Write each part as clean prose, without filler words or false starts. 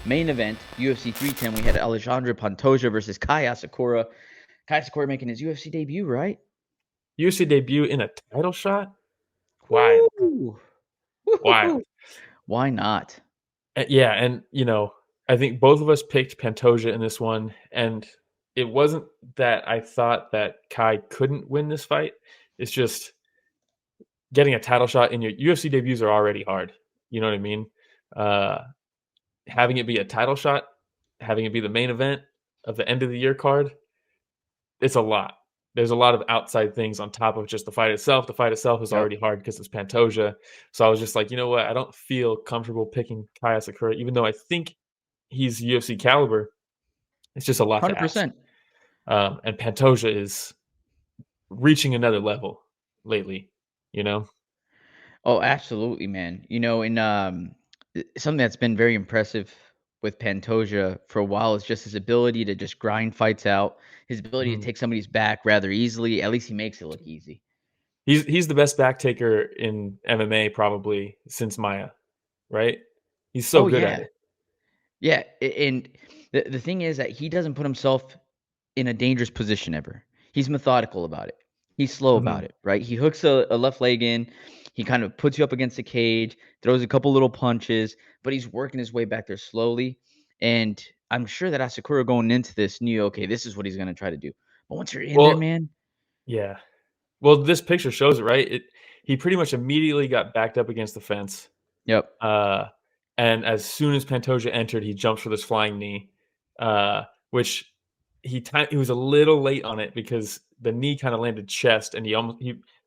Main event, UFC 310, we had Alexandre Pantoja versus Asakura. Asakura making his UFC debut, right? UFC debut in a title shot? Wild. Woo! Wild. Woo-hoo-hoo. Why not? Yeah, and I think both of us picked Pantoja in this one, and it wasn't that I thought that Kai couldn't win this fight. It's just getting a title shot in your UFC debuts are already hard. You know what I mean? Uh, Having it be a title shot, having it be the main event of the end of the year card, it's a lot. There's a lot of outside things on top of just the fight itself. The fight itself is Yep. already hard because it's Pantoja. So I was just like, you know what? I don't feel comfortable picking Kai Asakura, even though I think he's UFC caliber. It's just a lot to ask. 100%. And Pantoja is reaching another level lately, you know? Oh, absolutely, man. Something that's been very impressive with Pantoja for a while is just his ability to just grind fights out, his ability to Mhm. take somebody's back rather easily. At least he makes it look easy. He's the best back taker in MMA probably since Maya, right? He's so Oh, good at yeah. it. Yeah, and the thing is that he doesn't put himself in a dangerous position ever. He's methodical about it. He's slow Mhm. about it, right? He hooks a left leg in. He kind of puts you up against the cage, throws a couple little punches, but he's working his way back there slowly. And I'm sure that Asakura going into this knew, okay, this is what he's going to try to do. But once you're in there, Well, man, yeah. Well, this picture shows it, right? He pretty much immediately got backed up against the fence. yep, Uh, and as soon as Pantoja entered, he jumps for this flying knee, which he was a little late on it because the knee kind of landed chest, and he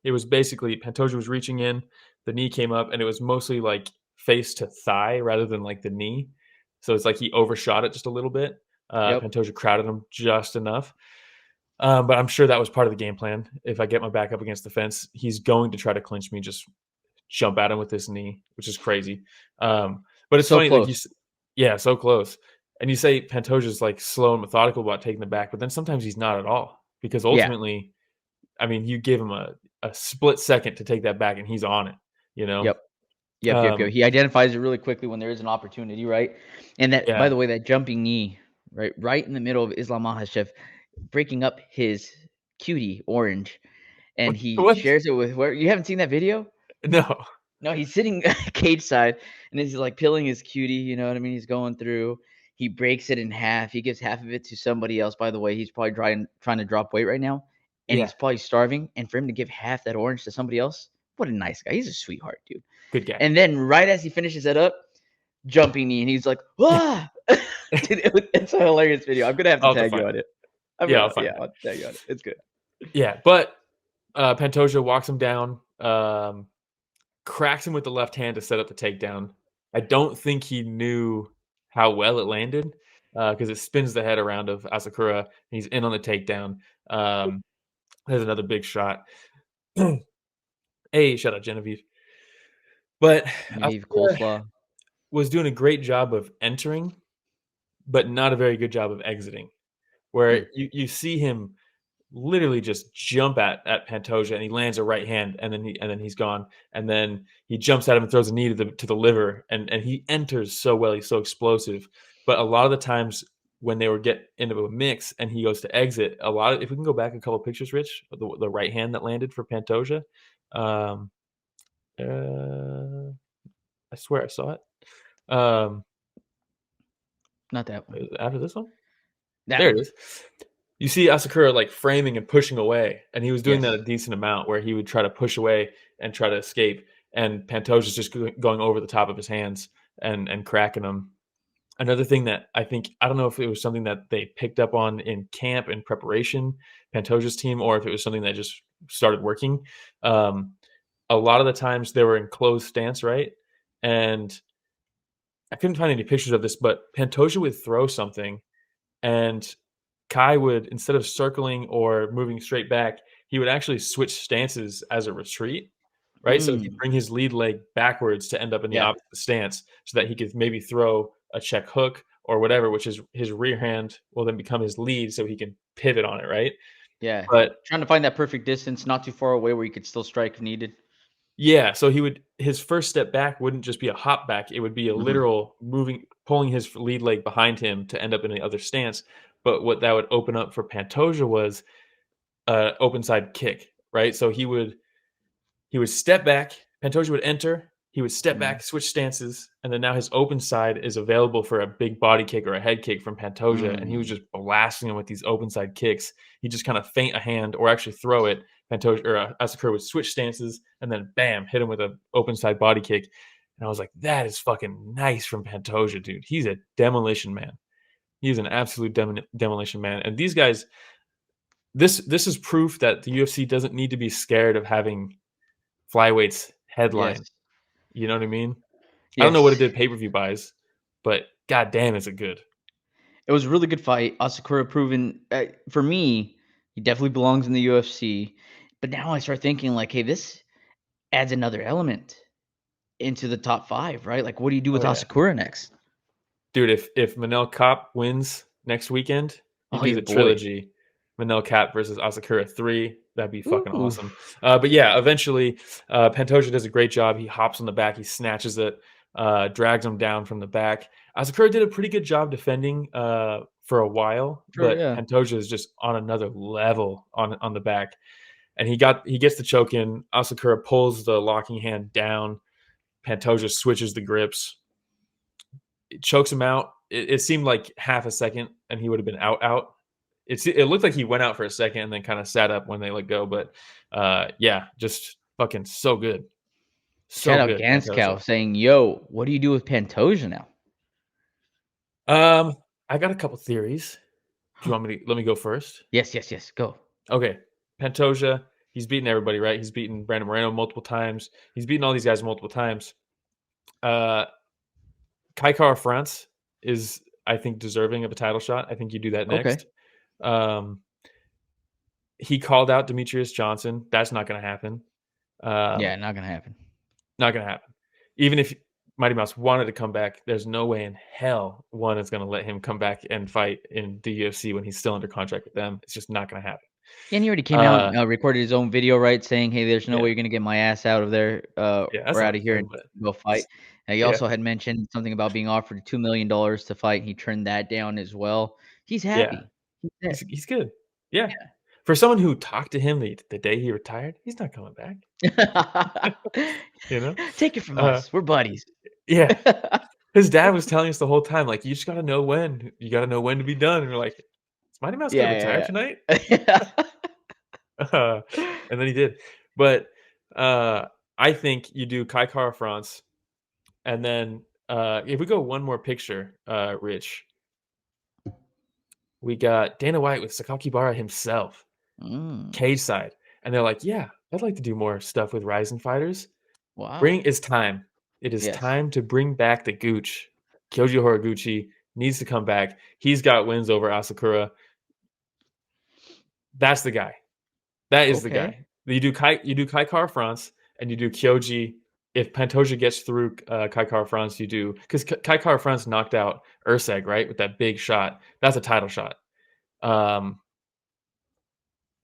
it was basically Pantoja was reaching in, the knee came up, and it was mostly like face to thigh rather than like the knee. So it's like he overshot it just a little bit. yep. Pantoja crowded him just enough. But I'm sure that was part of the game plan. If I get my back up against the fence, he's going to try to clinch me, just jump at him with his knee, which is crazy. But it's So funny, like close. yeah, so close. And you say Pantoja's like slow and methodical about taking the back, but then sometimes he's not at all because Yeah. ultimately, I mean, you give him a split second to take that back, and he's on it. You know, Yep. Yep. um, He identifies it really quickly when there is an opportunity, right? And that, by yeah. the way, that jumping knee, right in the middle of Islam Makhachev, breaking up his cutie orange, and he What? shares it with where you haven't seen that video? No. No, he's sitting cage side, and he's like peeling his cutie. You know what I mean? He's going through. He breaks it in half. He gives half of it to somebody else. By the way, he's probably trying to drop weight right now, and Yeah. he's probably starving. And for him to give half that orange to somebody else, what a nice guy. He's a sweetheart, dude. Good guy. And then right as he finishes it up, jumping knee, and he's like, "Ah!" Dude, it's a hilarious video. I'm gonna have to I'll have to tag you find on it. it. I'm Yeah, I'll gonna, find yeah, it. I'll tag you on it. It's good. Yeah, but Pantoja walks him down. Cracks him with the left hand to set up the takedown. I don't think he knew how well it landed because it spins the head around of Asakura. And he's in on the takedown. Um, there's another big shot. Hey, shout out Genevieve. But Genevieve Asakura coleslaw. was doing a great job of entering, but not a very good job of exiting. Where Mm. you see him literally just jump at Pantoja, and he lands a right hand, and then he's gone, and then he jumps at him and throws a knee to the liver, and he enters so well. He's so explosive, but a lot of the times when they would get into a mix and he goes to exit, a lot of if we can go back a couple of pictures, Rich, the right hand that landed for Pantoja, um, uh, I swear I saw it. Um, Not that one. After this one, That there it one. is. You see Asakura like framing and pushing away, and he was doing that Yes. a decent amount where he would try to push away and try to escape, and Pantoja's just going over the top of his hands and cracking them. Another thing that I don't know if it was something that they picked up on in camp in preparation, Pantoja's team, or if it was something that just started working. Um, a lot of the times they were in closed stance, right? And I couldn't find any pictures of this, but Pantoja would throw something and Kai would, instead of circling or moving straight back, he would actually switch stances as a retreat, right? So he'd Mm. bring his lead leg backwards to end up in the Yeah. opposite stance so that he could maybe throw a check hook or whatever, which is his rear hand will then become his lead so he can pivot on it, right? Yeah. But Trying to find that perfect distance, not too far away where you could still strike if needed. yeah, so his first step back wouldn't just be a hop back, it would be a Mhm. literal moving pulling his lead leg behind him to end up in the other stance. But what that would open up for Pantoja was open side kick, right? So he would step back. Pantoja would enter. He would step Mm, back, switch stances, and then now his open side is available for a big body kick or a head kick from Pantoja. And he was mm. just blasting him with these open side kicks. He just kind of feint a hand or actually throw it. Pantoja or Asakura would switch stances and then bam, hit him with an open side body kick. And I was like, that is fucking nice from Pantoja, dude. He's a demolition man. He's an absolute demolition man. And these guys, this is proof that the UFC doesn't need to be scared of having flyweights headline. Yes. You know what I mean? I don't know what Yes. it did pay-per-view buys, but god damn, is it good. It was a really good fight. Asakura proven for me, he definitely belongs in the UFC. But now I start thinking like, hey, this adds another element into the top 5, right? Like, what do you do with Oh yeah. Asakura next? Dude, if Manel Kape wins next weekend, you Oh, do your the boy. trilogy. Manel Kape versus Asakura 3. That'd be fucking Ooh. awesome. But yeah, eventually, Pantoja does a great job. He hops on the back, he snatches it, drags him down from the back. Asakura did a pretty good job defending for a while, Sure, but yeah. Pantoja is just on another level on the back. And he gets the choke in. Asakura pulls the locking hand down. Pantoja switches the grips. It chokes him out. It seemed like half a second, and he would have been out. It looked like he went out for a second and then kind of sat up when they let go. But yeah, just fucking so good, Shout so out good, Pantoja. Ganskow saying, "Yo, what do you do with Pantoja now?" I got a couple theories. Do you want me to let me go first? Yes, yes, yes. Go. Okay, Pantoja. He's beaten everybody, right? He's beaten Brandon Moreno multiple times. He's beaten all these guys multiple times. Uh, Kai Kara France is, I think, deserving of a title shot. I think you do that Okay. next. Um, he called out Demetrius Johnson. That's not going to happen. Yeah, Um, not gonna happen. not going to happen. Even if Mighty Mouse wanted to come back, there's no way in hell one is going to let him come back and fight in the UFC when he's still under contract with them. It's just not going to happen. Yeah, and he already came out, Uh, recorded his own video, right, saying, "Hey, there's no yeah, way you're gonna get my ass out of there, yeah, that's or not out of here true, and but go fight." And he yeah, also had mentioned something about being offered $2 million to fight. He turned that down as well. He's yeah, happy. He's set. he's good. Yeah, for someone who talked to him the day he retired, he's not coming back. You know, Take it from uh, us. We're buddies. yeah. His dad was telling us the whole time, like, you just gotta know when. You gotta know when to be done. And we're like, is Mighty Mouse gonna retire Yeah, tonight? yeah, And then he did. But I think you do Kai Kara France, and then if we go one more picture, Rich, we got Dana White with Sakakibara himself, Mm, cage side, and they're like, yeah, I'd like to do more stuff with Ryzen fighters. wow. It's time. It is Yes. time to bring back the Gooch. Kyoji Horiguchi needs to come back. He's got wins over Asakura. That's the guy. That is the Okay. guy. You do Kai Kara France and you do Kyoji. If Pantoja gets through Kai Kara France, you do because Kai Kara France knocked out Urseg, right, with that big shot. That's a title shot. Um,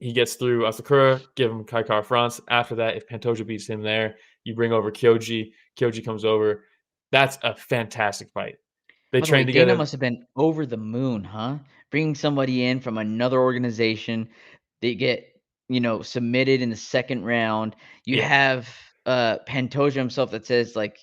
he gets through Asakura, give him Kai Kara France. After that, if Pantoja beats him there, you bring over Kyoji. Kyoji comes over. That's a fantastic fight. They By the way, train Dana together. must have been over the moon, huh? Bringing somebody in from another organization. They get, submitted in the second round. You Yeah. have Pantoja himself that says like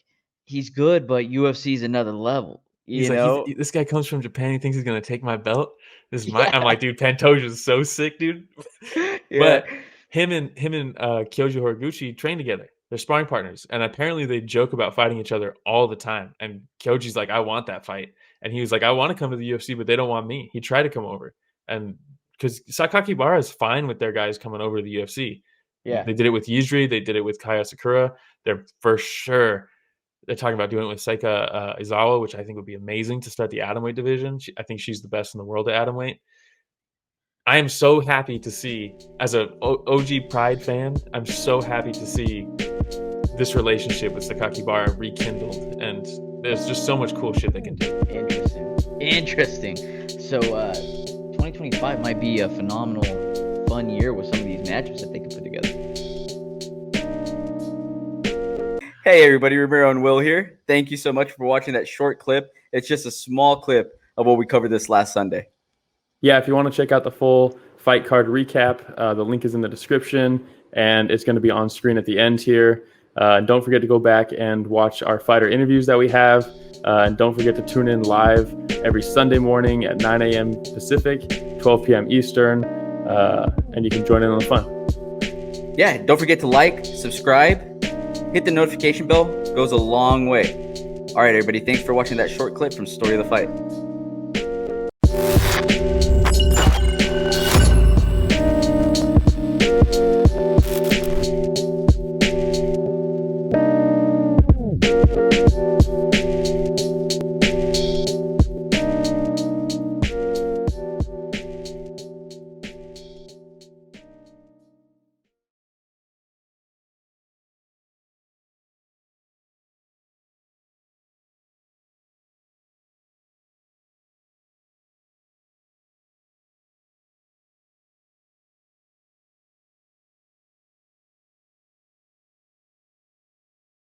he's good, but UFC is another level, He's you like, know? this guy comes from Japan. He thinks he's gonna take my belt. This is my. I'm Yeah. like, dude, Pantoja is so sick, dude. Yeah. But him and Kyoji Horiguchi train together. They're sparring partners, and apparently they joke about fighting each other all the time. And Kyoji's like, I want that fight, and he was like, I want to come to the UFC, but they don't want me. He tried to come over, and because Sakakibara is fine with their guys coming over to the UFC. Yeah. They did it with Yuzri. They did it with Kaya Sakura. They're for sure they're talking about doing it with Seika Izawa, which I think would be amazing to start the atomweight division. I think she's the best in the world at atomweight. I am so happy to see, as a OG Pride fan, I'm so happy to see this relationship with Sakakibara rekindled, and there's just so much cool shit they can do. Interesting. Interesting. So 2025 might be a phenomenal fun year with some of these matches that they can put together. Hey everybody, Romero and Will here. Thank you so much for watching that short clip. It's just a small clip of what we covered this last Sunday. Yeah, if you want to check out the full fight card recap, the link is in the description, and it's going to be on screen at the end here. Don't forget to go back and watch our fighter interviews that we have. And don't forget to tune in live every Sunday morning at 9 a.m. Pacific, 12 p.m. Eastern, and you can join in on the fun. Yeah, don't forget to like, subscribe, hit the notification bell. It goes a long way. All right, everybody, thanks for watching that short clip from Story of the Fight.